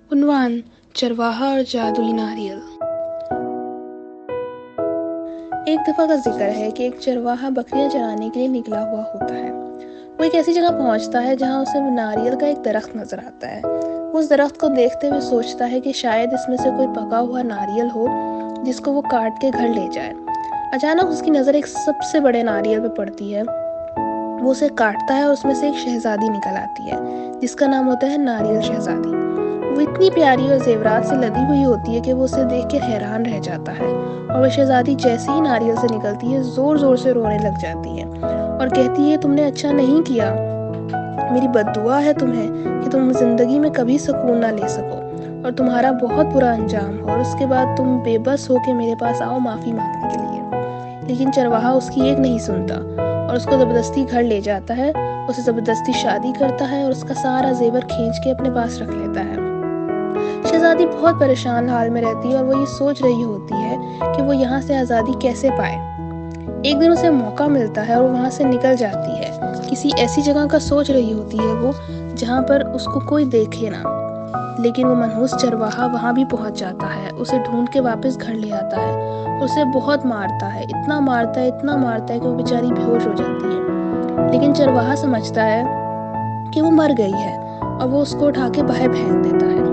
उन्वान चरवाहा और जादुई नारियल। एक दफा का जिक्र है कि एक चरवाहा बकरियां चराने के लिए निकला हुआ होता है। वो एक ऐसी जगह पहुंचता है जहां उसे नारियल का एक दरख्त नजर आता है। वो उस दरख्त को देखते हुए सोचता है कि शायद इसमें से कोई पका हुआ नारियल हो जिसको वो काट के घर ले जाए। अचानक उसकी नजर एक सबसे बड़े नारियल पे पड़ती है। वो उसे काटता है और उसमें से एक शहजादी निकल आती है जिसका नाम होता है नारियल शहजादी। वो इतनी प्यारी और जेवरात से लदी हुई होती है कि वो उसे देख के हैरान रह जाता है, और वह शहजादी जैसे ही नारियल से निकलती है जोर जोर से रोने लग जाती है और कहती है, तुमने अच्छा नहीं किया, मेरी बद्दुआ है तुम्हें कि तुम जिंदगी में कभी सुकून ना ले सको और तुम्हारा बहुत बुरा अंजाम हो, और उसके बाद तुम बेबस हो के मेरे पास आओ माफी मांगने के लिए। लेकिन चरवाहा उसकी एक नहीं सुनता और उसको जबरदस्ती घर ले जाता है, उसे जबरदस्ती शादी करता है और उसका सारा जेवर खींच के अपने पास रख लेता है। शहजादी बहुत परेशान हाल में रहती है और वो ये सोच रही होती है कि वो यहाँ से आज़ादी कैसे पाए। एक दिन उसे मौका मिलता है और वो वहाँ से निकल जाती है। किसी ऐसी जगह का सोच रही होती है वो जहाँ पर उसको कोई देखे ना, लेकिन वो मनहूस चरवाहा वहाँ भी पहुँच जाता है, उसे ढूंढ के वापस घर ले आता है। उसे बहुत मारता है, इतना मारता है, इतना मारता है कि वो बेचारी बेहोश हो जाती है। लेकिन चरवाहा समझता है कि वो मर गई है और वो उसको उठा के बाहर फेंक देता है।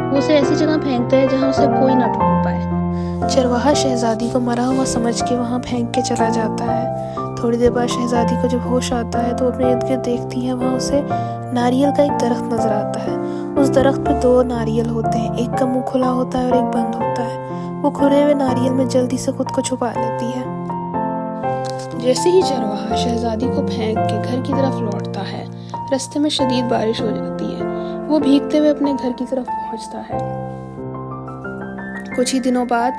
वो उसे ऐसी जगह फेंकता है जहाँ उसे कोई ना ढूंढ पाए। चरवाहा शहजादी को मरा हुआ समझ के वहाँ फेंक के चला जाता है। थोड़ी देर बाद शहजादी को जब होश आता है तो अपने इर्द गिर्द देखती है, वहाँ उसे नारियल का एक दरख्त नजर आता है। उस दरख्त पे दो नारियल होते हैं, एक का मुंह खुला होता है और एक बंद होता है। वो खुले हुए नारियल में जल्दी से खुद को छुपा लेती है। जैसे ही चरवाहा शहजादी को फेंक के घर की तरफ लौटता है, रास्ते में शदीद बारिश हो जाती है। वो भीगते हुए अपने घर की तरफ पहुंचता है। कुछ ही दिनों बाद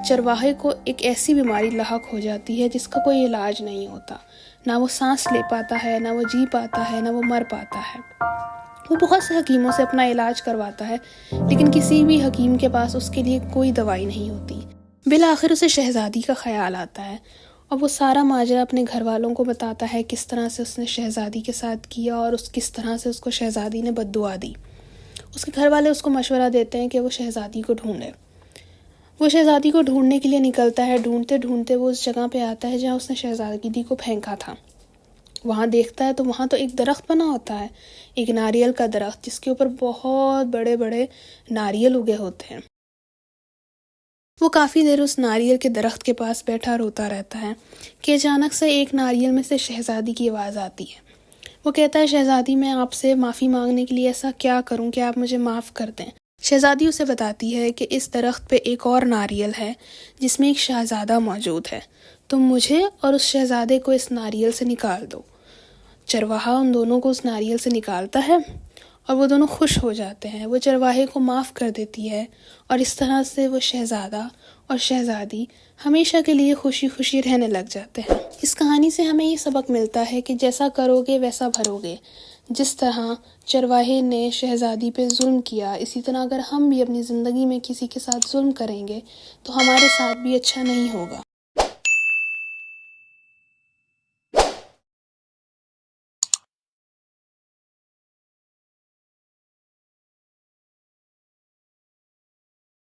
चरवाहे को एक ऐसी बीमारी लाहक हो जाती है जिसका कोई इलाज नहीं होता। ना वो सांस ले पाता है, ना वो जी पाता है, ना वो मर पाता है। वो बहुत से हकीमों से अपना इलाज करवाता है, लेकिन किसी भी हकीम के पास उसके लिए कोई दवाई नहीं होती। बिल आखिर उसे शहजादी का ख्याल आता है और वो सारा माजरा अपने घर वालों को बताता है, किस तरह से उसने शहजादी के साथ किया और किस तरह से उसको शहजादी ने बद्दुआ दी। उसके घर वाले उसको मशवरा देते हैं कि वो शहजादी को ढूंढे। वो शहजादी को ढूंढने के लिए निकलता है। ढूंढते ढूंढते वो उस जगह पे आता है जहाँ उसने शहजादी को फेंका था। वहाँ देखता है तो वहाँ तो एक दरख्त बना होता है, एक नारियल का दरख्त, जिसके ऊपर बहुत बड़े बड़े नारियल उगे होते हैं। वो काफ़ी देर उस नारियल के दरख्त के पास बैठा रोता रहता है कि अचानक से एक नारियल में से शहजादी की आवाज़ आती है। वो कहता है, शहजादी मैं आपसे माफ़ी मांगने के लिए ऐसा क्या करूं कि आप मुझे माफ़ कर दें। शहजादी उसे बताती है कि इस दरख्त पे एक और नारियल है जिसमें एक शहजादा मौजूद है। तुम मुझे और उस शहजादे को इस नारियल से निकाल दो। चरवाहा उन दोनों को उस नारियल से निकालता है और वो दोनों खुश हो जाते हैं। वो चरवाहे को माफ़ कर देती है और इस तरह से वो शहजादा और शहजादी हमेशा के लिए खुशी खुशी रहने लग जाते हैं। इस कहानी से हमें ये सबक मिलता है कि जैसा करोगे वैसा भरोगे। जिस तरह चरवाहे ने शहजादी पे जुल्म किया, इसी तरह अगर हम भी अपनी ज़िंदगी में किसी के साथ जुल्म करेंगे तो हमारे साथ भी अच्छा नहीं होगा।